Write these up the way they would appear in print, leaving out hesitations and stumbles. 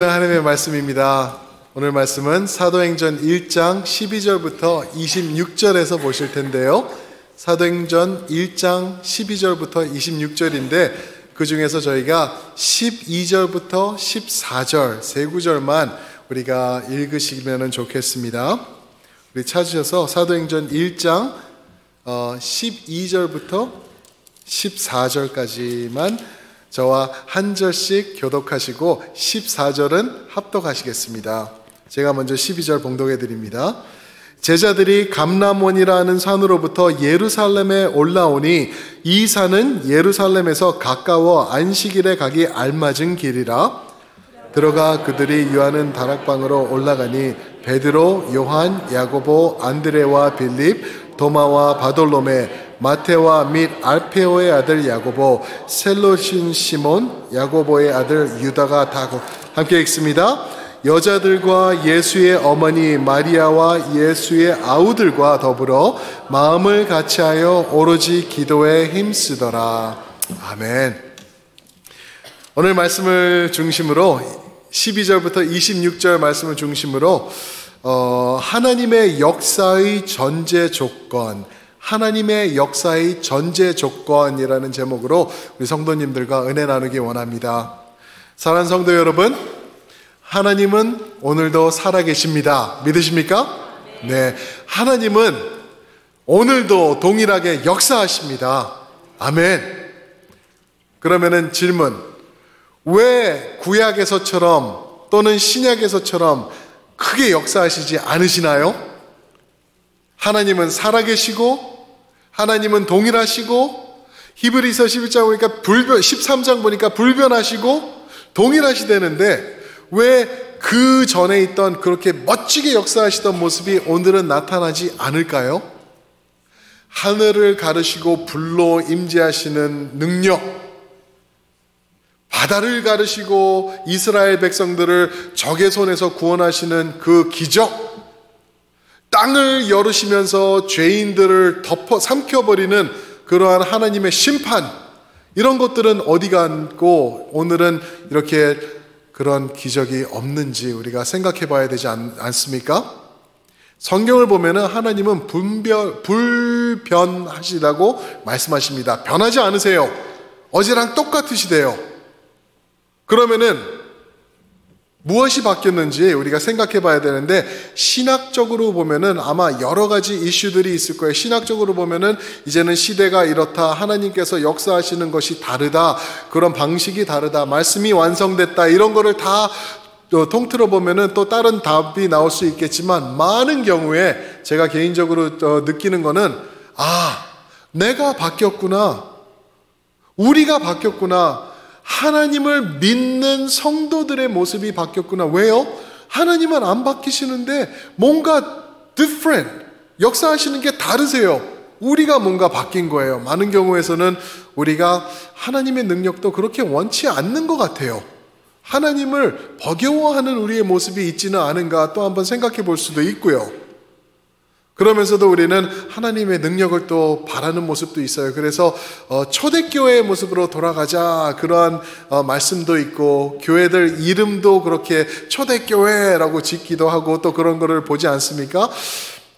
하나님의 말씀입니다. 오늘 말씀은 사도행전 1장 12절부터 26절에서 보실 텐데요. 사도행전 1장 12절부터 26절인데 그 중에서 저희가 12절부터 14절 세 구절만 우리가 읽으시면 좋겠습니다. 우리 찾으셔서 사도행전 1장 12절부터 14절까지만 저와 한 절씩 교독하시고 14절은 합독하시겠습니다. 제가 먼저 12절 봉독해 드립니다. 제자들이 감람원이라 하는 산으로부터 예루살렘에 올라오니 이 산은 예루살렘에서 가까워 안식일에 가기 알맞은 길이라. 들어가 그들이 유하는 다락방으로 올라가니 베드로, 요한, 야고보, 안드레와 빌립, 도마와 바돌로메, 마테와 및 알페오의 아들 야고보, 셀로신 시몬, 야고보의 아들 유다가 다 함께 읽습니다. 여자들과 예수의 어머니 마리아와 예수의 아우들과 더불어 마음을 같이하여 오로지 기도에 힘쓰더라. 아멘. 오늘 말씀을 중심으로 12절부터 26절 말씀을 중심으로 하나님의 역사의 전제 조건, 하나님의 역사의 전제 조건이라는 제목으로 우리 성도님들과 은혜 나누기 원합니다. 사랑하는 성도 여러분, 하나님은 오늘도 살아계십니다. 믿으십니까? 네, 하나님은 오늘도 동일하게 역사하십니다. 아멘. 그러면은 질문, 왜 구약에서처럼 또는 신약에서처럼 크게 역사하시지 않으시나요? 하나님은 살아계시고 하나님은 동일하시고 히브리서 11장 보니까 13장 보니까 불변하시고 동일하시다는데 왜 그 전에 있던 그렇게 멋지게 역사하시던 모습이 오늘은 나타나지 않을까요? 하늘을 가르시고 불로 임재하시는 능력, 바다를 가르시고 이스라엘 백성들을 적의 손에서 구원하시는 그 기적, 땅을 열으시면서 죄인들을 삼켜버리는 그러한 하나님의 심판, 이런 것들은 어디 갔고 오늘은 이렇게 그런 기적이 없는지 우리가 생각해 봐야 되지 않습니까? 성경을 보면은 하나님은 불변하시다고 말씀하십니다. 변하지 않으세요. 어제랑 똑같으시대요. 그러면은 무엇이 바뀌었는지 우리가 생각해 봐야 되는데, 신학적으로 보면은 아마 여러 가지 이슈들이 있을 거예요. 신학적으로 보면은 이제는 시대가 이렇다, 하나님께서 역사하시는 것이 다르다, 그런 방식이 다르다, 말씀이 완성됐다, 이런 거를 다 통틀어 보면은 또 다른 답이 나올 수 있겠지만, 많은 경우에 제가 개인적으로 느끼는 거는, 내가 바뀌었구나, 우리가 바뀌었구나, 하나님을 믿는 성도들의 모습이 바뀌었구나. 왜요? 하나님은 안 바뀌시는데 뭔가 different, 역사하시는 게 다르세요. 우리가 뭔가 바뀐 거예요. 많은 경우에서는 우리가 하나님의 능력도 그렇게 원치 않는 것 같아요. 하나님을 버거워하는 우리의 모습이 있지는 않은가 또 한번 생각해 볼 수도 있고요. 그러면서도 우리는 하나님의 능력을 또 바라는 모습도 있어요. 그래서 초대교회의 모습으로 돌아가자, 그러한 말씀도 있고, 교회들 이름도 그렇게 초대교회라고 짓기도 하고 또 그런 거를 보지 않습니까?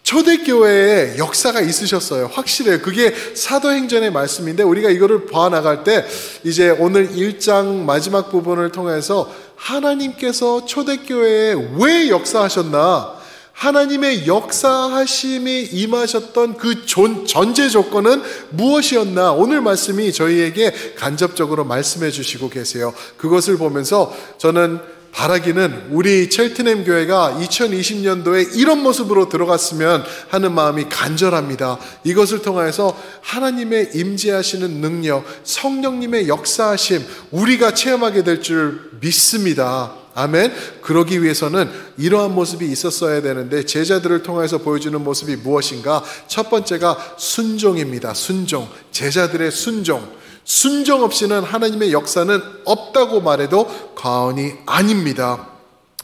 초대교회에 역사가 있으셨어요. 확실해요. 그게 사도행전의 말씀인데, 우리가 이거를 봐나갈 때 이제 오늘 1장 마지막 부분을 통해서 하나님께서 초대교회에 왜 역사하셨나, 하나님의 역사하심이 임하셨던 그 전제 조건은 무엇이었나, 오늘 말씀이 저희에게 간접적으로 말씀해 주시고 계세요. 그것을 보면서 저는 바라기는 우리 첼트넴 교회가 2020년도에 이런 모습으로 들어갔으면 하는 마음이 간절합니다. 이것을 통해서 하나님의 임재하시는 능력, 성령님의 역사하심 우리가 체험하게 될 줄 믿습니다. 아멘. 그러기 위해서는 이러한 모습이 있었어야 되는데, 제자들을 통해서 보여주는 모습이 무엇인가? 첫 번째가 순종입니다. 순종. 제자들의 순종. 순종 없이는 하나님의 역사는 없다고 말해도 과언이 아닙니다.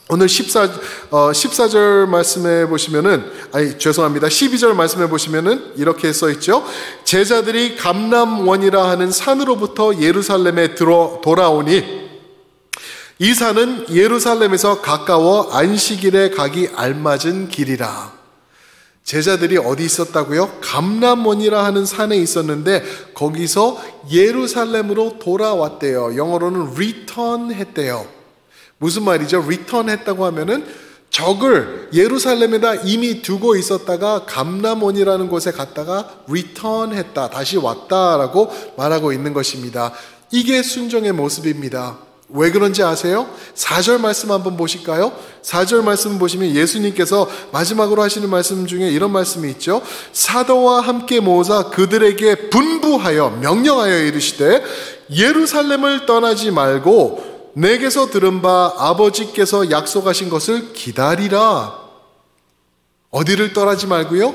오늘 14절 말씀해 보시면은, 12절 말씀해 보시면은 이렇게 써 있죠. 제자들이 감람원이라 하는 산으로부터 예루살렘에 돌아오니 이 산은 예루살렘에서 가까워 안식일에 가기 알맞은 길이라. 제자들이 어디 있었다고요? 감람원이라 하는 산에 있었는데 거기서 예루살렘으로 돌아왔대요. 영어로는 return 했대요. 무슨 말이죠? return 했다고 하면은 적을 예루살렘에다 이미 두고 있었다가 감람원이라는 곳에 갔다가 return 했다, 다시 왔다라고 말하고 있는 것입니다. 이게 순종의 모습입니다. 왜 그런지 아세요? 4절 말씀 한번 보실까요? 4절 말씀 보시면 예수님께서 마지막으로 하시는 말씀 중에 이런 말씀이 있죠. 사도와 함께 모으사 그들에게 분부하여 명령하여 이르시되 예루살렘을 떠나지 말고 내게서 들은 바 아버지께서 약속하신 것을 기다리라. 어디를 떠나지 말고요?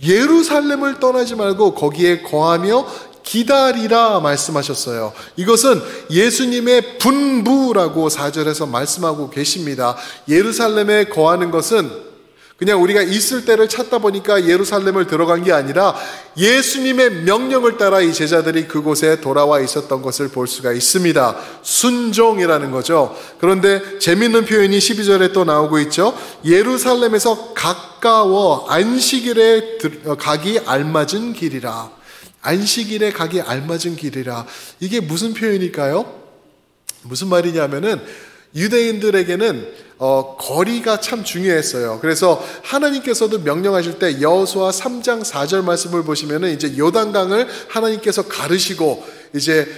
예루살렘을 떠나지 말고 거기에 거하며 기다리라 말씀하셨어요. 이것은 예수님의 분부라고 4절에서 말씀하고 계십니다. 예루살렘에 거하는 것은 그냥 우리가 있을 때를 찾다 보니까 예루살렘을 들어간 게 아니라 예수님의 명령을 따라 이 제자들이 그곳에 돌아와 있었던 것을 볼 수가 있습니다. 순종이라는 거죠. 그런데 재미있는 표현이 12절에 또 나오고 있죠. 예루살렘에서 가까워 안식일에 가기 알맞은 길이라. 안식일에 가기 알맞은 길이라. 이게 무슨 표현일까요? 무슨 말이냐면은 유대인들에게는 거리가 참 중요했어요. 그래서 하나님께서도 명령하실 때 여호수아 3장 4절 말씀을 보시면은 이제 요단강을 하나님께서 가르시고 이제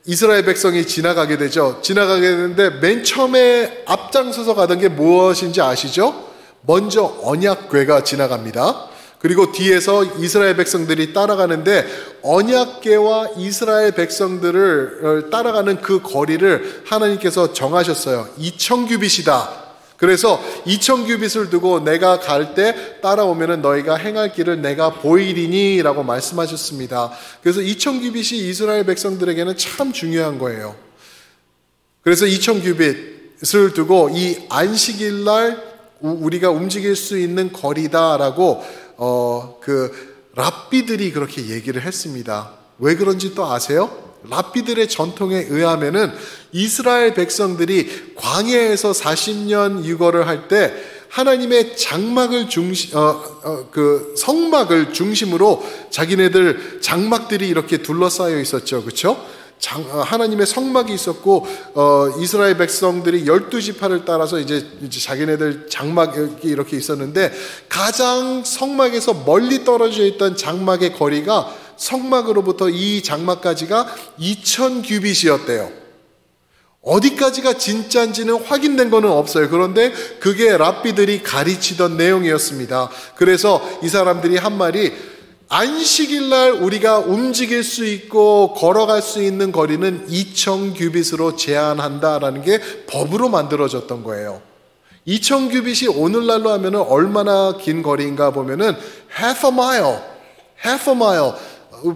이스라엘 백성이 지나가게 되죠. 지나가게 되는데 맨 처음에 앞장서서 가던 게 무엇인지 아시죠? 먼저 언약궤가 지나갑니다. 그리고 뒤에서 이스라엘 백성들이 따라가는데 언약궤와 이스라엘 백성들을 따라가는 그 거리를 하나님께서 정하셨어요. 2000규빗이다. 그래서 2000규빗을 두고 내가 갈 때 따라오면은 너희가 행할 길을 내가 보이리니 라고 말씀하셨습니다. 그래서 2000규빗이 이스라엘 백성들에게는 참 중요한 거예요. 그래서 2000규빗을 두고 이 안식일날 우리가 움직일 수 있는 거리다라고 랍비들이 그렇게 얘기를 했습니다. 왜 그런지 또 아세요? 랍비들의 전통에 의하면은 이스라엘 백성들이 광야에서 40년 유거를 할 때 하나님의 장막을 성막을 중심으로 자기네들 장막들이 이렇게 둘러싸여 있었죠. 그렇죠? 하나님의 성막이 있었고 이스라엘 백성들이 12지파를 따라서 이제 자기네들 장막이 이렇게 있었는데 가장 성막에서 멀리 떨어져 있던 장막의 거리가 성막으로부터 이 장막까지가 2000규빗이었대요. 어디까지가 진짜인지는 확인된 거는 없어요. 그런데 그게 랍비들이 가르치던 내용이었습니다. 그래서 이 사람들이 한 말이 안식일날 우리가 움직일 수 있고 걸어갈 수 있는 거리는 2000규빗으로 제한한다라는 게 법으로 만들어졌던 거예요. 2000규빗이 오늘날로 하면 얼마나 긴 거리인가 보면은 half a mile,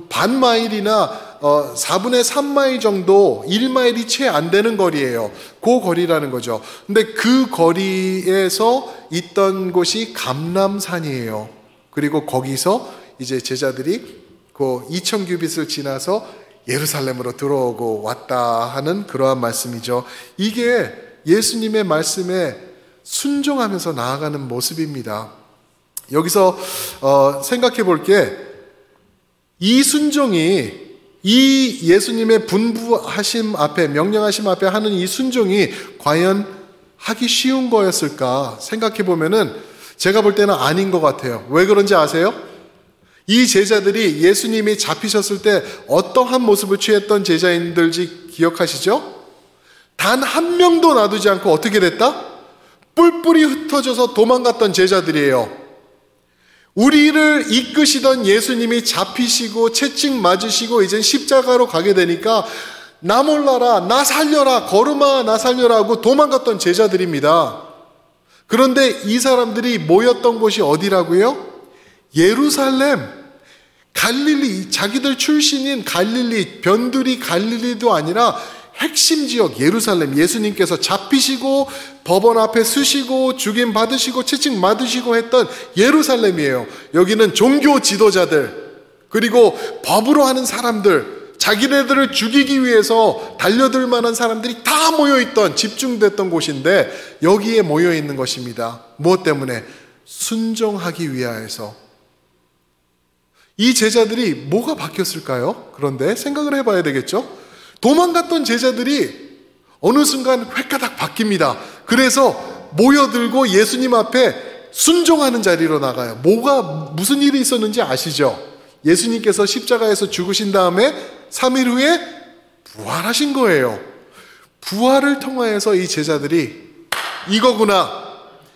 반 마일이나 4분의 3마일 정도, 1마일이 채 안 되는 거리예요. 그 거리라는 거죠. 근데 그 거리에서 있던 곳이 감람산이에요. 그리고 거기서 이제 제자들이 그 2000규빗을 지나서 예루살렘으로 들어오고 왔다 하는 그러한 말씀이죠. 이게 예수님의 말씀에 순종하면서 나아가는 모습입니다. 여기서 생각해 볼 게 이 순종이 이 예수님의 분부하심 앞에 명령하심 앞에 하는 이 순종이 과연 하기 쉬운 거였을까 생각해 보면은 제가 볼 때는 아닌 것 같아요. 왜 그런지 아세요? 이 제자들이 예수님이 잡히셨을 때 어떠한 모습을 취했던 제자인들지 기억하시죠? 단 한 명도 놔두지 않고 어떻게 됐다? 뿔뿔이 흩어져서 도망갔던 제자들이에요. 우리를 이끄시던 예수님이 잡히시고 채찍 맞으시고 이젠 십자가로 가게 되니까 나 몰라라, 나 살려라, 걸음아 나 살려라 하고 도망갔던 제자들입니다. 그런데 이 사람들이 모였던 곳이 어디라고요? 예루살렘, 갈릴리, 자기들 출신인 갈릴리, 변두리 갈릴리도 아니라 핵심 지역 예루살렘, 예수님께서 잡히시고 법원 앞에 서시고 죽임 받으시고 채찍 맞으시고 했던 예루살렘이에요. 여기는 종교 지도자들 그리고 법으로 하는 사람들, 자기네들을 죽이기 위해서 달려들 만한 사람들이 다 모여있던, 집중됐던 곳인데 여기에 모여있는 것입니다. 무엇 때문에? 순종하기 위하여서. 이 제자들이 뭐가 바뀌었을까요? 그런데 생각을 해봐야 되겠죠? 도망갔던 제자들이 어느 순간 획가닥 바뀝니다. 그래서 모여들고 예수님 앞에 순종하는 자리로 나가요. 무슨 일이 있었는지 아시죠? 예수님께서 십자가에서 죽으신 다음에 3일 후에 부활하신 거예요. 부활을 통하여서 이 제자들이 이거구나,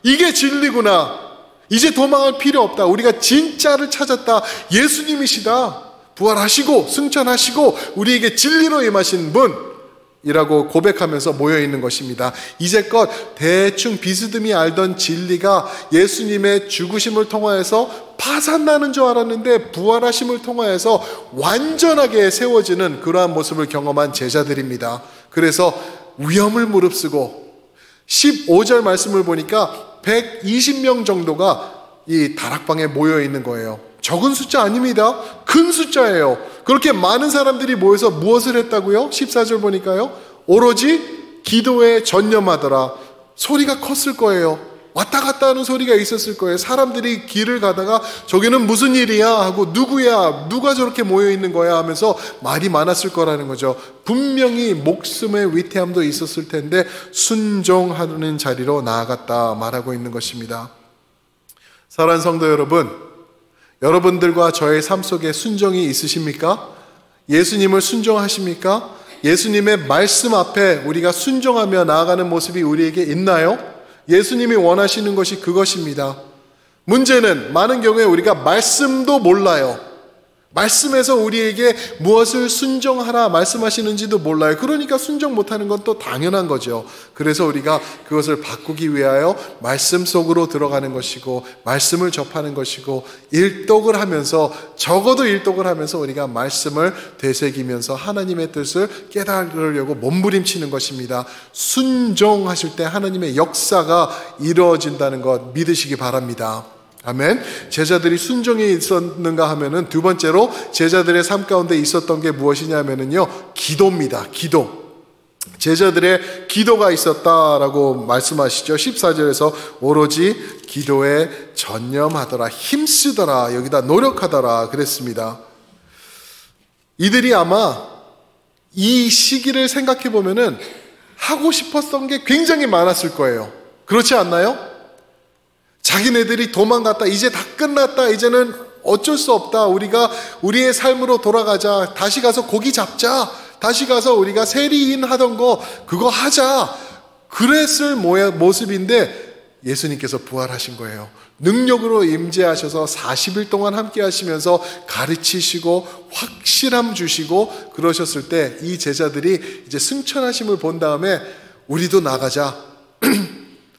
이게 진리구나, 이제 도망할 필요 없다, 우리가 진짜를 찾았다, 예수님이시다, 부활하시고 승천하시고 우리에게 진리로 임하신 분이라고 고백하면서 모여있는 것입니다. 이제껏 대충 비스듬히 알던 진리가 예수님의 죽으심을 통하여서 파산나는 줄 알았는데 부활하심을 통하여서 완전하게 세워지는 그러한 모습을 경험한 제자들입니다. 그래서 위험을 무릅쓰고 15절 말씀을 보니까 120명 정도가 이 다락방에 모여 있는 거예요. 적은 숫자 아닙니다. 큰 숫자예요. 그렇게 많은 사람들이 모여서 무엇을 했다고요? 14절 보니까요, 오로지 기도에 전념하더라. 소리가 컸을 거예요. 왔다 갔다 하는 소리가 있었을 거예요. 사람들이 길을 가다가 저기는 무슨 일이야 하고, 누구야, 누가 저렇게 모여 있는 거야 하면서 말이 많았을 거라는 거죠. 분명히 목숨의 위태함도 있었을 텐데 순종하는 자리로 나아갔다 말하고 있는 것입니다. 사랑하는 성도 여러분, 여러분들과 저의 삶 속에 순종이 있으십니까? 예수님을 순종하십니까? 예수님의 말씀 앞에 우리가 순종하며 나아가는 모습이 우리에게 있나요? 예수님이 원하시는 것이 그것입니다. 문제는 많은 경우에 우리가 말씀도 몰라요. 말씀에서 우리에게 무엇을 순종하라 말씀하시는지도 몰라요. 그러니까 순종 못하는 건 또 당연한 거죠. 그래서 우리가 그것을 바꾸기 위하여 말씀 속으로 들어가는 것이고, 말씀을 접하는 것이고, 일독을 하면서, 적어도 일독을 하면서 우리가 말씀을 되새기면서 하나님의 뜻을 깨달으려고 몸부림치는 것입니다. 순종하실 때 하나님의 역사가 이루어진다는 것 믿으시기 바랍니다. 아멘. 제자들이 순종이 있었는가 하면은 두 번째로 제자들의 삶 가운데 있었던 게 무엇이냐면은요, 기도입니다. 기도. 제자들의 기도가 있었다라고 말씀하시죠. 14절에서 오로지 기도에 전념하더라, 힘쓰더라, 여기다 노력하더라 그랬습니다. 이들이 아마 이 시기를 생각해 보면은 하고 싶었던 게 굉장히 많았을 거예요. 그렇지 않나요? 자기네들이 도망갔다, 이제 다 끝났다, 이제는 어쩔 수 없다, 우리가 우리의 삶으로 돌아가자, 다시 가서 고기 잡자, 다시 가서 우리가 세리인 하던 거 그거 하자, 그랬을 모습인데 예수님께서 부활하신 거예요. 능력으로 임재하셔서 40일 동안 함께 하시면서 가르치시고 확실함 주시고 그러셨을 때 이 제자들이 이제 승천하심을 본 다음에 우리도 나가자.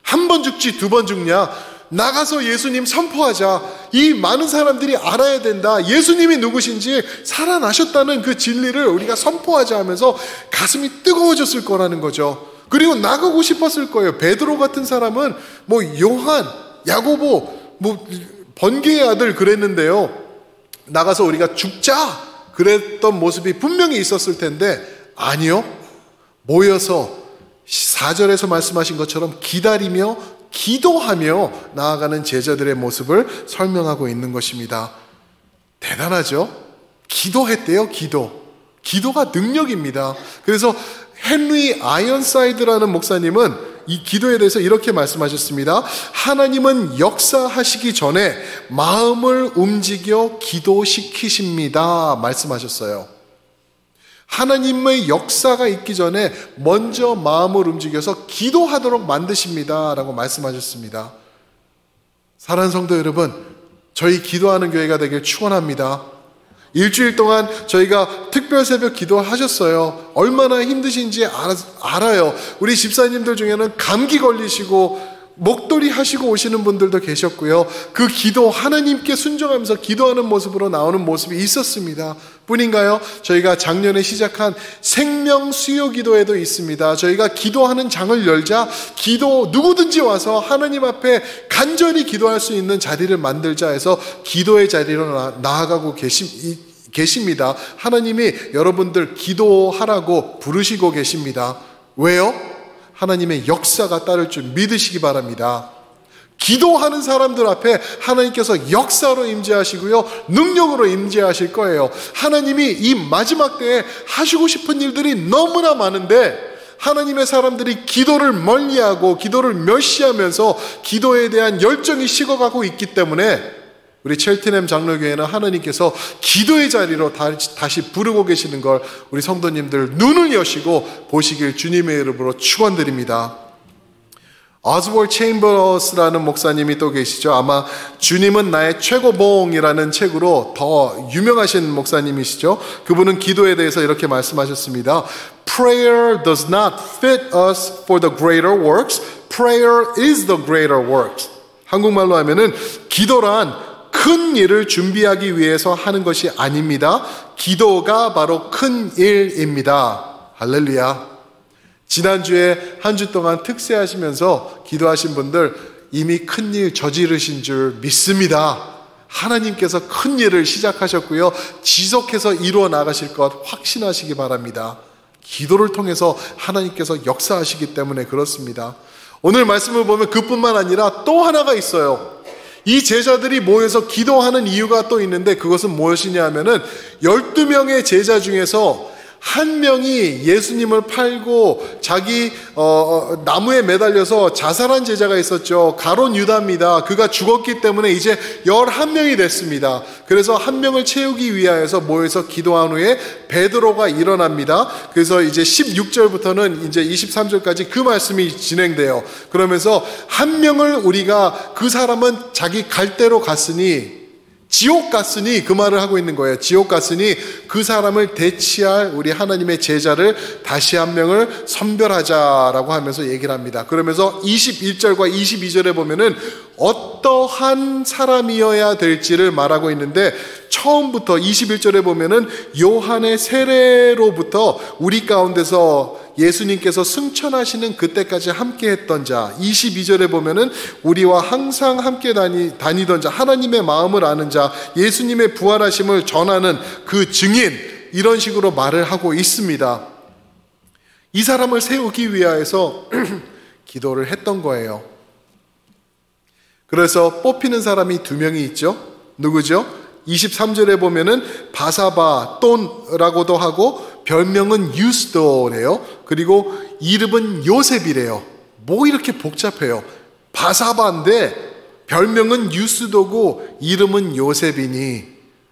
한 번 죽지 두 번 죽냐? 나가서 예수님 선포하자. 이 많은 사람들이 알아야 된다. 예수님이 누구신지, 살아나셨다는 그 진리를 우리가 선포하자 하면서 가슴이 뜨거워졌을 거라는 거죠. 그리고 나가고 싶었을 거예요. 베드로 같은 사람은 요한, 야고보, 번개의 아들 그랬는데요, 나가서 우리가 죽자 그랬던 모습이 분명히 있었을 텐데 아니요. 모여서 4절에서 말씀하신 것처럼 기다리며 기도하며 나아가는 제자들의 모습을 설명하고 있는 것입니다. 대단하죠? 기도했대요. 기도가 능력입니다. 그래서 헨리 아이언사이드라는 목사님은 이 기도에 대해서 이렇게 말씀하셨습니다. 하나님은 역사하시기 전에 마음을 움직여 기도시키십니다 말씀하셨어요. 하나님의 역사가 있기 전에 먼저 마음을 움직여서 기도하도록 만드십니다 라고 말씀하셨습니다. 사랑하는 성도 여러분, 저희 기도하는 교회가 되길 축원합니다. 일주일 동안 저희가 특별 새벽 기도하셨어요. 얼마나 힘드신지 알아요. 우리 집사님들 중에는 감기 걸리시고 목도리 하시고 오시는 분들도 계셨고요. 그 기도, 하나님께 순종하면서 기도하는 모습으로 나오는 모습이 있었습니다. 뿐인가요? 저희가 작년에 시작한 생명 수요 기도회도 있습니다. 저희가 기도하는 장을 열자, 누구든지 와서 하나님 앞에 간절히 기도할 수 있는 자리를 만들자 해서 기도의 자리로 나아가고 계십니다. 하나님이 여러분들 기도하라고 부르시고 계십니다. 왜요? 하나님의 역사가 따를 줄 믿으시기 바랍니다. 기도하는 사람들 앞에 하나님께서 역사로 임재하시고요, 능력으로 임재하실 거예요. 하나님이 이 마지막 때에 하시고 싶은 일들이 너무나 많은데 하나님의 사람들이 기도를 멀리하고 기도를 멸시하면서 기도에 대한 열정이 식어가고 있기 때문에 우리 첼트넴 장로교회는 하나님께서 기도의 자리로 다시 부르고 계시는 걸 우리 성도님들 눈을 여시고 보시길 주님의 이름으로 축원드립니다. 오즈월 체인버스라는 목사님이 또 계시죠. 아마 주님은 나의 최고봉이라는 책으로 더 유명하신 목사님이시죠. 그분은 기도에 대해서 이렇게 말씀하셨습니다. Prayer does not fit us for the greater works. Prayer is the greater works. 한국말로 하면은 기도란 큰 일을 준비하기 위해서 하는 것이 아닙니다. 기도가 바로 큰 일입니다. 할렐루야. 지난주에 한 주 동안 특세하시면서 기도하신 분들 이미 큰일 저지르신 줄 믿습니다. 하나님께서 큰 일을 시작하셨고요, 지속해서 이루어 나가실 것 확신하시기 바랍니다. 기도를 통해서 하나님께서 역사하시기 때문에 그렇습니다. 오늘 말씀을 보면 그뿐만 아니라 또 하나가 있어요. 이 제자들이 모여서 기도하는 이유가 또 있는데 그것은 무엇이냐 하면은 12명의 제자 중에서 한 명이 예수님을 팔고 자기 나무에 매달려서 자살한 제자가 있었죠. 가론 유다입니다. 그가 죽었기 때문에 이제 11명이 됐습니다. 그래서 한 명을 채우기 위하여서 모여서 기도한 후에 베드로가 일어납니다. 그래서 이제 16절부터는 이제 23절까지 그 말씀이 진행돼요. 그러면서 한 명을 우리가 그 사람은 자기 갈 대로 갔으니 지옥 갔으니 그 말을 하고 있는 거예요. 지옥 갔으니 그 사람을 대치할 우리 하나님의 제자를 다시 한 명을 선별하자라고 하면서 얘기를 합니다. 그러면서 21절과 22절에 보면은 어떠한 사람이어야 될지를 말하고 있는데 처음부터 21절에 보면은 요한의 세례로부터 우리 가운데서 예수님께서 승천하시는 그때까지 함께 했던 자, 22절에 보면은 우리와 항상 함께 다니던 자, 하나님의 마음을 아는 자, 예수님의 부활하심을 전하는 그 증인, 이런 식으로 말을 하고 있습니다. 이 사람을 세우기 위하여서 기도를 했던 거예요. 그래서 뽑히는 사람이 두 명이 있죠. 누구죠? 23절에 보면은 바사바, 똔라고도 하고 별명은 유스도래요. 그리고 이름은 요셉이래요. 뭐 이렇게 복잡해요. 바사바인데 별명은 유스도고 이름은 요셉이니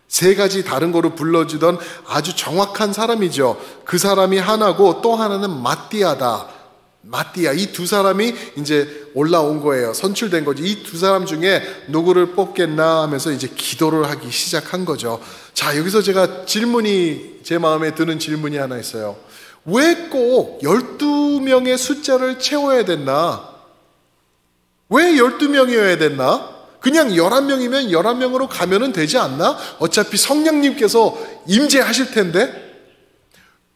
세 가지 다른 거로 불러주던 아주 정확한 사람이죠. 그 사람이 하나고 또 하나는 마띠아다. 마띠아, 이 두 사람이 이제 올라온 거예요. 선출된 거죠. 이 두 사람 중에 누구를 뽑겠나 하면서 이제 기도를 하기 시작한 거죠. 자, 여기서 제가 제 마음에 드는 질문이 하나 있어요. 왜 꼭 12명의 숫자를 채워야 됐나? 왜 12명이어야 됐나? 그냥 11명이면 11명으로 가면은 되지 않나? 어차피 성령님께서 임재하실 텐데?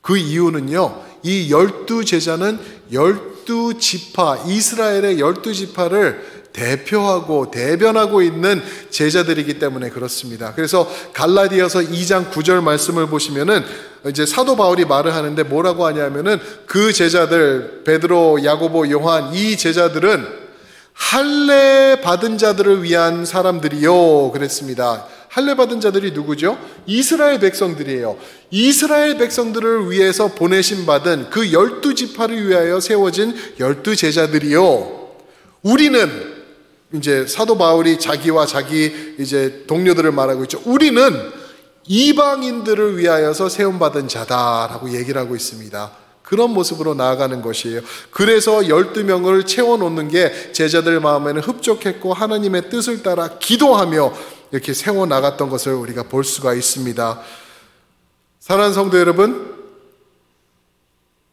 그 이유는요, 이 12제자는 12지파, 이스라엘의 12지파를 대표하고 대변하고 있는 제자들이기 때문에 그렇습니다. 그래서 갈라디아서 2장 9절 말씀을 보시면은 이제 사도 바울이 말을 하는데 뭐라고 하냐면은 그 제자들, 베드로, 야고보, 요한, 이 제자들은 할례 받은 자들을 위한 사람들이요 그랬습니다. 할례 받은 자들이 누구죠? 이스라엘 백성들이에요. 이스라엘 백성들을 위해서 보내심 받은 그 12지파를 위하여 세워진 12제자들이요. 우리는 이제 사도 바울이 자기와 자기 이제 동료들을 말하고 있죠. 우리는 이방인들을 위하여서 세움 받은 자다라고 얘기를 하고 있습니다. 그런 모습으로 나아가는 것이에요. 그래서 12명을 채워놓는 게 제자들 마음에는 흡족했고 하나님의 뜻을 따라 기도하며 이렇게 세워나갔던 것을 우리가 볼 수가 있습니다. 사랑하는 성도 여러분,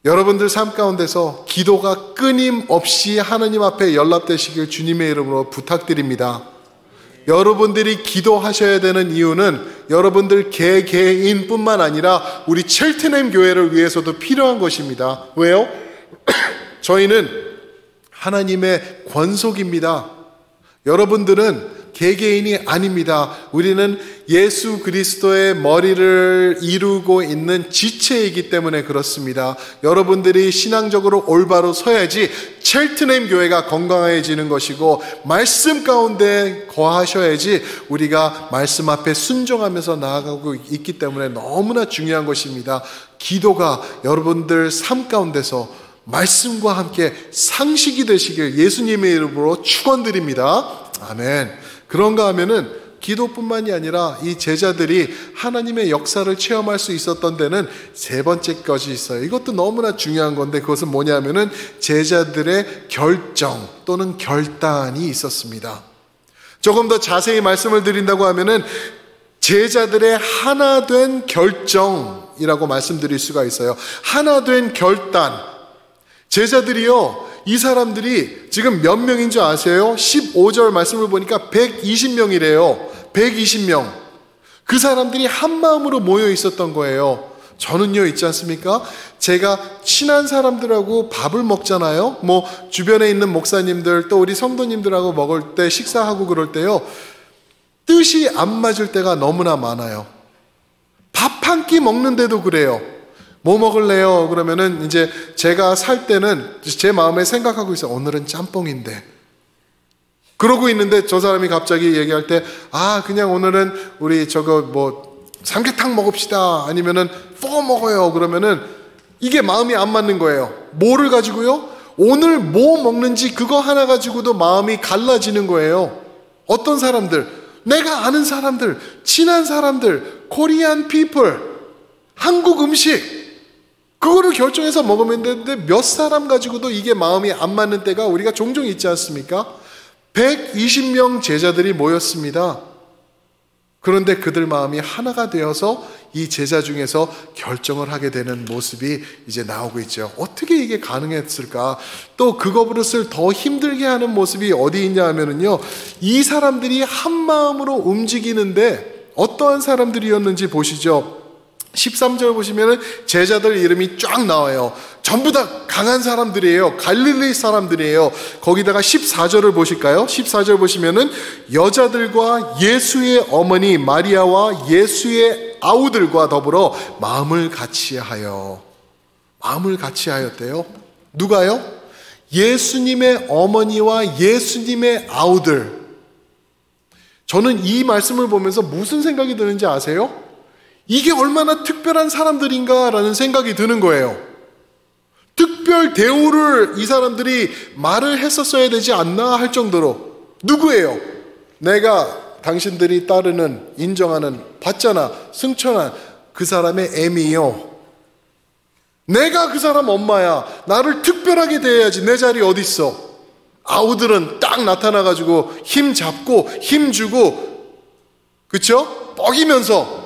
여러분들 삶 가운데서 기도가 끊임없이 하나님 앞에 연락되시길 주님의 이름으로 부탁드립니다. 여러분들이 기도하셔야 되는 이유는 여러분들 개개인뿐만 아니라 우리 첼트넴 교회를 위해서도 필요한 것입니다. 왜요? 저희는 하나님의 권속입니다. 여러분들은 개개인이 아닙니다. 우리는 예수 그리스도의 머리를 이루고 있는 지체이기 때문에 그렇습니다. 여러분들이 신앙적으로 올바로 서야지 첼트넴 교회가 건강해지는 것이고, 말씀 가운데 거하셔야지 우리가 말씀 앞에 순종하면서 나아가고 있기 때문에 너무나 중요한 것입니다. 기도가 여러분들 삶 가운데서 말씀과 함께 상식이 되시길 예수님의 이름으로 축원드립니다. 아멘. 그런가 하면은 기도뿐만이 아니라 이 제자들이 하나님의 역사를 체험할 수 있었던 데는 세 번째 것이 있어요. 이것도 너무나 중요한 건데, 그것은 뭐냐면은 제자들의 결정 또는 결단이 있었습니다. 조금 더 자세히 말씀을 드린다고 하면은 제자들의 하나된 결정이라고 말씀드릴 수가 있어요. 하나된 결단. 제자들이요, 이 사람들이 지금 몇 명인 줄 아세요? 15절 말씀을 보니까 120명이래요. 120명. 그 사람들이 한 마음으로 모여 있었던 거예요. 저는요, 있지 않습니까? 제가 친한 사람들하고 밥을 먹잖아요. 뭐 주변에 있는 목사님들 또 우리 성도님들하고 먹을 때, 식사하고 그럴 때요, 뜻이 안 맞을 때가 너무나 많아요. 밥 한 끼 먹는데도 그래요. 뭐 먹을래요? 그러면은 이제 제가 살 때는 제 마음에 생각하고 있어요. 오늘은 짬뽕인데. 그러고 있는데 저 사람이 갑자기 얘기할 때, 그냥 오늘은 우리 삼계탕 먹읍시다. 아니면은 포 먹어요. 그러면은 이게 마음이 안 맞는 거예요. 뭐를 가지고요? 오늘 뭐 먹는지 그거 하나 가지고도 마음이 갈라지는 거예요. 어떤 사람들, 내가 아는 사람들, 친한 사람들, 코리안 피플, 한국 음식, 그거를 결정해서 먹으면 되는데 몇 사람 가지고도 이게 마음이 안 맞는 때가 우리가 종종 있지 않습니까? 120명 제자들이 모였습니다. 그런데 그들 마음이 하나가 되어서 이 제자 중에서 결정을 하게 되는 모습이 이제 나오고 있죠. 어떻게 이게 가능했을까? 또 그거 버릇을 더 힘들게 하는 모습이 어디 있냐 하면은요, 이 사람들이 한 마음으로 움직이는데 어떠한 사람들이었는지 보시죠. 13절 보시면은 제자들 이름이 쫙 나와요. 전부 다 강한 사람들이에요. 갈릴리 사람들이에요. 거기다가 14절을 보실까요? 14절 보시면은 여자들과 예수의 어머니 마리아와 예수의 아우들과 더불어 마음을 같이 하였대요. 누가요? 예수님의 어머니와 예수님의 아우들. 저는 이 말씀을 보면서 무슨 생각이 드는지 아세요? 이게 얼마나 특별한 사람들인가라는 생각이 드는 거예요. 특별 대우를 이 사람들이 말을 했었어야 되지 않나 할 정도로. 누구예요? 내가 당신들이 따르는, 인정하는, 받잖아, 승천한 그 사람의 애미요. 내가 그 사람 엄마야. 나를 특별하게 대해야지. 내 자리 어디 있어? 아우들은 딱 나타나가지고 힘 잡고 힘 주고, 그쵸? 뻐기면서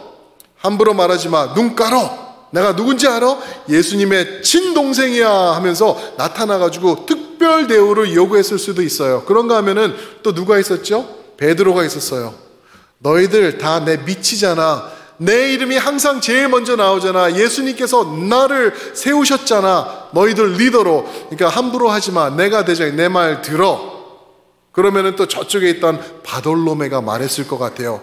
함부로 말하지 마. 눈 깔어. 내가 누군지 알아? 예수님의 친동생이야 하면서 나타나가지고 특별 대우를 요구했을 수도 있어요. 그런가 하면은 또 누가 있었죠? 베드로가 있었어요. 너희들 다 내 미치잖아. 내 이름이 항상 제일 먼저 나오잖아. 예수님께서 나를 세우셨잖아. 너희들 리더로. 그러니까 함부로 하지 마. 내가 대장, 내 말 들어. 그러면은 또 저쪽에 있던 바돌로메가 말했을 것 같아요.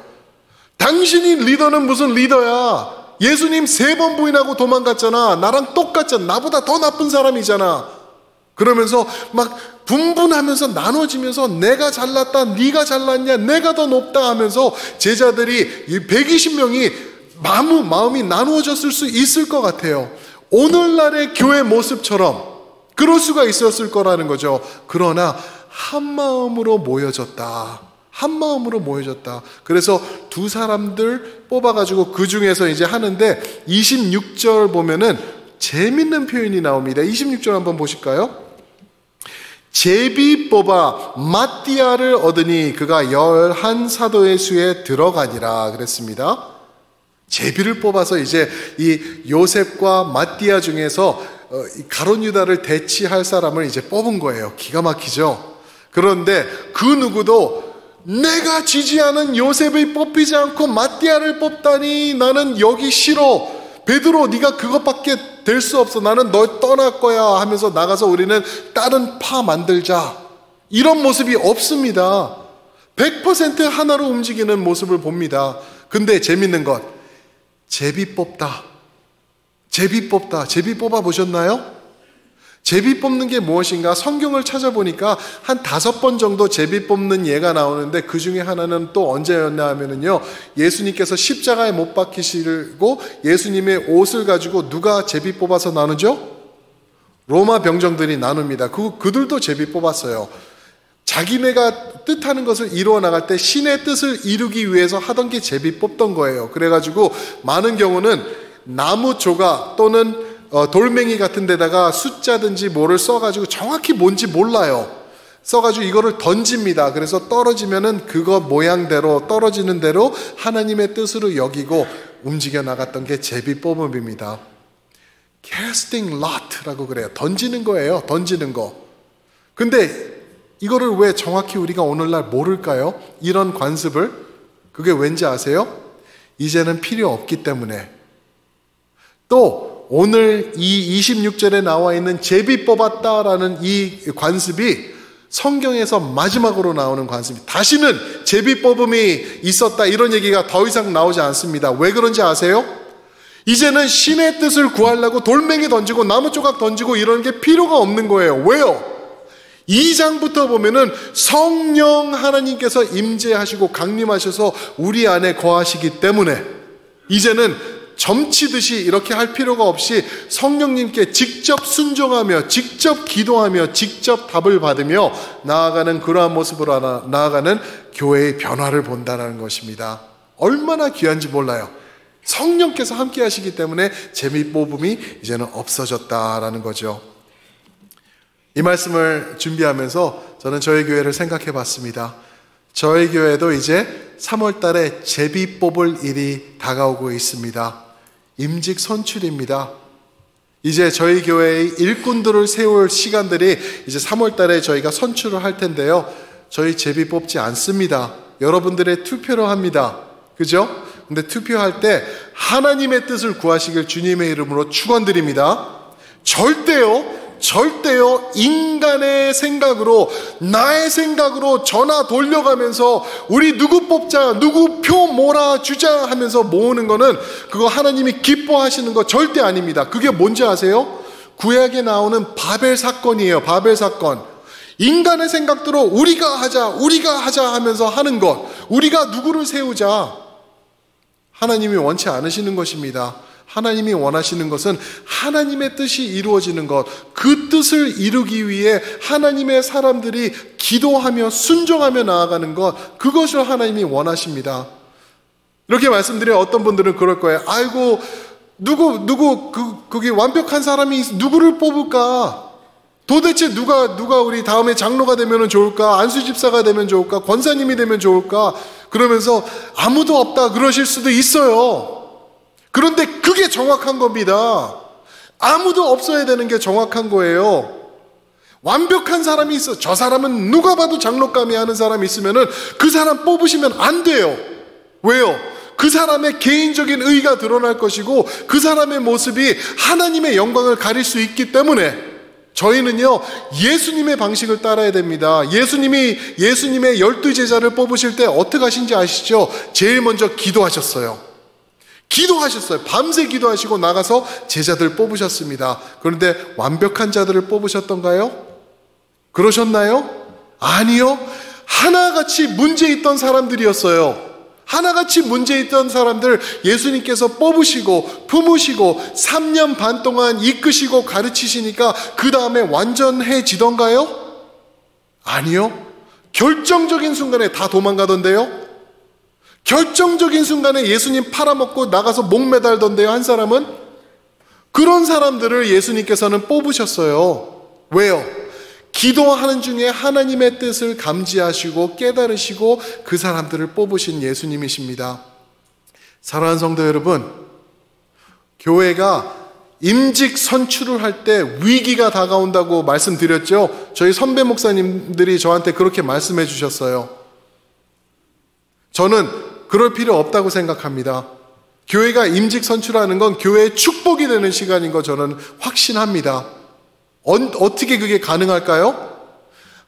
당신이 리더는 무슨 리더야? 예수님 3번 부인하고 도망갔잖아. 나랑 똑같잖아. 나보다 더 나쁜 사람이잖아. 그러면서 막 분분하면서 나눠지면서 내가 잘났다, 네가 잘났냐, 내가 더 높다 하면서 제자들이 120명이 마음이 나누어졌을 수 있을 것 같아요. 오늘날의 교회 모습처럼 그럴 수가 있었을 거라는 거죠. 그러나 한 마음으로 모여졌다. 한 마음으로 모여졌다. 그래서 두 사람들 뽑아가지고 그 중에서 이제 하는데 26절 보면은 재밌는 표현이 나옵니다. 26절 한번 보실까요? 제비 뽑아 마띠아를 얻으니 그가 11 사도의 수에 들어가니라 그랬습니다. 제비를 뽑아서 이제 이 요셉과 마띠아 중에서 가룟 유다를 대치할 사람을 이제 뽑은 거예요. 기가 막히죠. 그런데 그 누구도 내가 지지하는 요셉을 뽑히지 않고 마띠아를 뽑다니 나는 여기 싫어. 베드로 네가 그것밖에 될 수 없어. 나는 널 떠날 거야 하면서 나가서 우리는 다른 파 만들자. 이런 모습이 없습니다. 100% 하나로 움직이는 모습을 봅니다. 근데 재밌는 것, 제비 뽑다. 제비 뽑아 보셨나요? 제비 뽑는 게 무엇인가? 성경을 찾아보니까 한 5번 정도 제비 뽑는 예가 나오는데 그 중에 하나는 또 언제였나 하면은요, 예수님께서 십자가에 못 박히시고 예수님의 옷을 가지고 누가 제비 뽑아서 나누죠? 로마 병정들이 나눕니다. 그들도 제비 뽑았어요. 자기네가 뜻하는 것을 이루어 나갈 때 신의 뜻을 이루기 위해서 하던 게 제비 뽑던 거예요. 그래가지고 많은 경우는 나무 조각 또는 돌멩이 같은 데다가 숫자든지 뭐를 써가지고 정확히 뭔지 몰라요. 써가지고 이거를 던집니다. 그래서 떨어지면은 그거 모양대로 떨어지는 대로 하나님의 뜻으로 여기고 움직여 나갔던 게 제비 뽑음입니다. casting lot라고 그래요. 던지는 거예요. 던지는 거. 근데 이거를 왜 정확히 우리가 오늘날 모를까요? 이런 관습을. 그게 왠지 아세요? 이제는 필요 없기 때문에. 또 오늘 이 26절에 나와 있는 제비 뽑았다라는 이 관습이 성경에서 마지막으로 나오는 관습입니다. 다시는 제비 뽑음이 있었다 이런 얘기가 더 이상 나오지 않습니다. 왜 그런지 아세요? 이제는 신의 뜻을 구하려고 돌멩이 던지고 나무 조각 던지고 이런 게 필요가 없는 거예요. 왜요? 2장부터 보면은 성령 하나님께서 임재하시고 강림하셔서 우리 안에 거하시기 때문에 이제는 점치듯이 이렇게 할 필요가 없이 성령님께 직접 순종하며 직접 기도하며 직접 답을 받으며 나아가는 그러한 모습으로 나아가는 교회의 변화를 본다는 것입니다. 얼마나 귀한지 몰라요. 성령께서 함께 하시기 때문에 제비 뽑음이 이제는 없어졌다라는 거죠. 이 말씀을 준비하면서 저는 저희 교회를 생각해 봤습니다. 저희 교회도 이제 3월 달에 제비 뽑을 일이 다가오고 있습니다. 임직 선출입니다. 이제 저희 교회의 일꾼들을 세울 시간들이 이제 3월 달에 저희가 선출을 할 텐데요. 저희 제비 뽑지 않습니다. 여러분들의 투표로 합니다. 그죠? 근데 투표할 때 하나님의 뜻을 구하시길 주님의 이름으로 축원드립니다. 절대요 인간의 생각으로 나의 생각으로 전화 돌려가면서 우리 누구 뽑자 누구 표 몰아주자 하면서 모으는 거는 그거 하나님이 기뻐하시는 거 절대 아닙니다. 그게 뭔지 아세요? 구약에 나오는 바벨 사건이에요. 바벨 사건. 인간의 생각대로 우리가 하자 하면서 하는 것, 우리가 누구를 세우자, 하나님이 원치 않으시는 것입니다. 하나님이 원하시는 것은 하나님의 뜻이 이루어지는 것, 그 뜻을 이루기 위해 하나님의 사람들이 기도하며 순종하며 나아가는 것, 그것을 하나님이 원하십니다. 이렇게 말씀드려 어떤 분들은 그럴 거예요. 아이고 그게 완벽한 사람이 누구를 뽑을까? 도대체 누가 우리 다음에 장로가 되면 좋을까? 안수 집사가 되면 좋을까? 권사님이 되면 좋을까? 그러면서 아무도 없다 그러실 수도 있어요. 그런데 그게 정확한 겁니다. 아무도 없어야 되는 게 정확한 거예요. 완벽한 사람이 있어. 저 사람은 누가 봐도 장로감이 하는 사람이 있으면은 그 사람 뽑으시면 안 돼요. 왜요? 그 사람의 개인적인 의의가 드러날 것이고 그 사람의 모습이 하나님의 영광을 가릴 수 있기 때문에 저희는요 예수님의 방식을 따라야 됩니다. 예수님의 12제자를 뽑으실 때 어떻게 하신지 아시죠? 제일 먼저 기도하셨어요. 밤새 기도하시고 나가서 제자들 뽑으셨습니다. 그런데 완벽한 자들을 뽑으셨던가요? 그러셨나요? 아니요. 하나같이 문제 있던 사람들이었어요. 하나같이 문제 있던 사람들 예수님께서 뽑으시고 품으시고 3년 반 동안 이끄시고 가르치시니까 그 다음에 완전해지던가요? 아니요. 결정적인 순간에 다 도망가던데요. 결정적인 순간에 예수님 팔아먹고 나가서 목 매달던데요. 한 사람은 그런 사람들을 예수님께서는 뽑으셨어요. 왜요? 기도하는 중에 하나님의 뜻을 감지하시고 깨달으시고 그 사람들을 뽑으신 예수님이십니다. 사랑하는 성도 여러분, 교회가 임직 선출을 할 때 위기가 다가온다고 말씀드렸죠. 저희 선배 목사님들이 저한테 그렇게 말씀해 주셨어요. 저는 그럴 필요 없다고 생각합니다. 교회가 임직 선출하는 건 교회의 축복이 되는 시간인 거 저는 확신합니다. 어떻게 그게 가능할까요?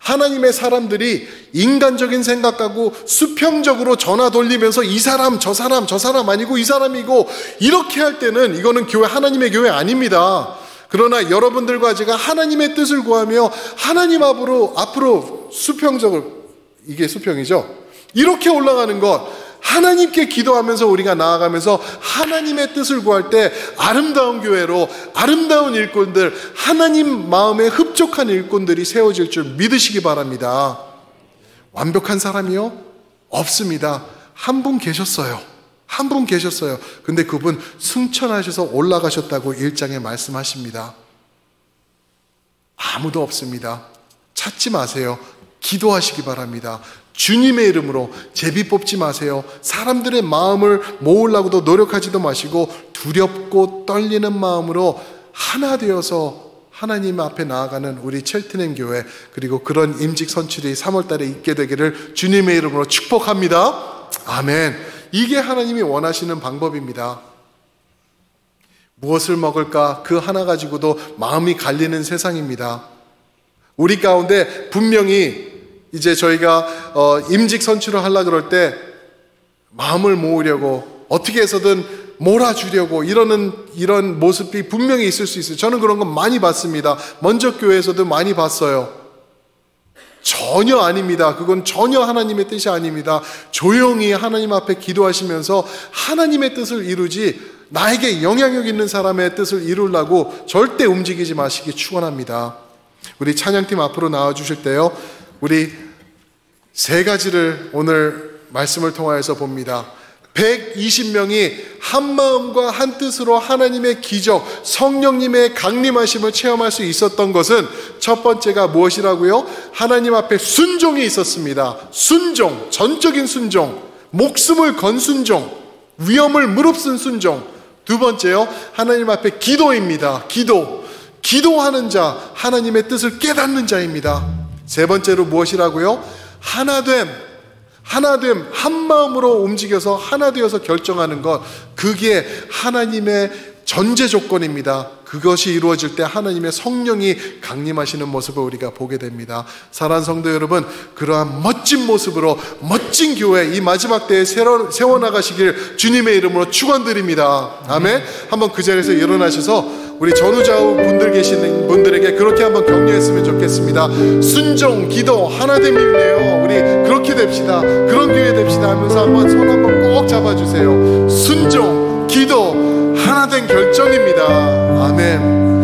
하나님의 사람들이 인간적인 생각하고 수평적으로 전화 돌리면서 이 사람 저 사람 저 사람 아니고 이 사람이고 이렇게 할 때는 이거는 교회, 하나님의 교회 아닙니다. 그러나 여러분들과 제가 하나님의 뜻을 구하며 하나님 앞으로 수평적으로, 이게 수평이죠, 이렇게 올라가는 것, 하나님께 기도하면서 우리가 나아가면서 하나님의 뜻을 구할 때 아름다운 교회로, 아름다운 일꾼들, 하나님 마음에 흡족한 일꾼들이 세워질 줄 믿으시기 바랍니다. 완벽한 사람이요? 없습니다. 한 분 계셨어요. 한 분 계셨어요. 근데 그분 승천하셔서 올라가셨다고 1장에 말씀하십니다. 아무도 없습니다. 찾지 마세요. 기도하시기 바랍니다. 주님의 이름으로 제비 뽑지 마세요. 사람들의 마음을 모으려고도 노력하지도 마시고 두렵고 떨리는 마음으로 하나 되어서 하나님 앞에 나아가는 우리 첼트넘 교회, 그리고 그런 임직 선출이 3월달에 있게 되기를 주님의 이름으로 축복합니다. 아멘. 이게 하나님이 원하시는 방법입니다. 무엇을 먹을까, 그 하나 가지고도 마음이 갈리는 세상입니다. 우리 가운데 분명히 이제 저희가 임직 선출을 하려고 그럴 때 마음을 모으려고 어떻게 해서든 몰아주려고 이런 모습이 분명히 있을 수 있어요. 저는 그런 건 많이 봤습니다. 먼저 교회에서도 많이 봤어요. 전혀 아닙니다. 그건 전혀 하나님의 뜻이 아닙니다. 조용히 하나님 앞에 기도하시면서 하나님의 뜻을 이루지 나에게 영향력 있는 사람의 뜻을 이루려고 절대 움직이지 마시기 축원합니다. 우리 찬양팀 앞으로 나와주실 때요, 우리 세 가지를 오늘 말씀을 통하여서 봅니다. 120명이 한 마음과 한 뜻으로 하나님의 기적, 성령님의 강림하심을 체험할 수 있었던 것은 첫 번째가 무엇이라고요? 하나님 앞에 순종이 있었습니다. 순종, 전적인 순종, 목숨을 건 순종, 위험을 무릅쓴 순종. 두 번째요, 하나님 앞에 기도입니다. 기도하는 자, 하나님의 뜻을 깨닫는 자입니다. 세 번째로 무엇이라고요? 하나됨, 한 마음으로 움직여서 하나 되어서 결정하는 것, 그게 하나님의 전제 조건입니다. 그것이 이루어질 때 하나님의 성령이 강림하시는 모습을 우리가 보게 됩니다. 사랑하는 성도 여러분, 그러한 멋진 모습으로 멋진 교회 이 마지막 때에 세워나가시길 주님의 이름으로 축원드립니다. 아멘. 한번 그 자리에서 일어나셔서 우리 전후좌우 분들 계시는 분들에게 그렇게 한번 격려했으면 좋겠습니다. 순종, 기도, 하나됨이네요. 우리 그렇게 됩시다. 그런 교회 됩시다 하면서 한번 손 한번 꼭 잡아주세요. 순종, 기도, 하나된 결정입니다. 아멘.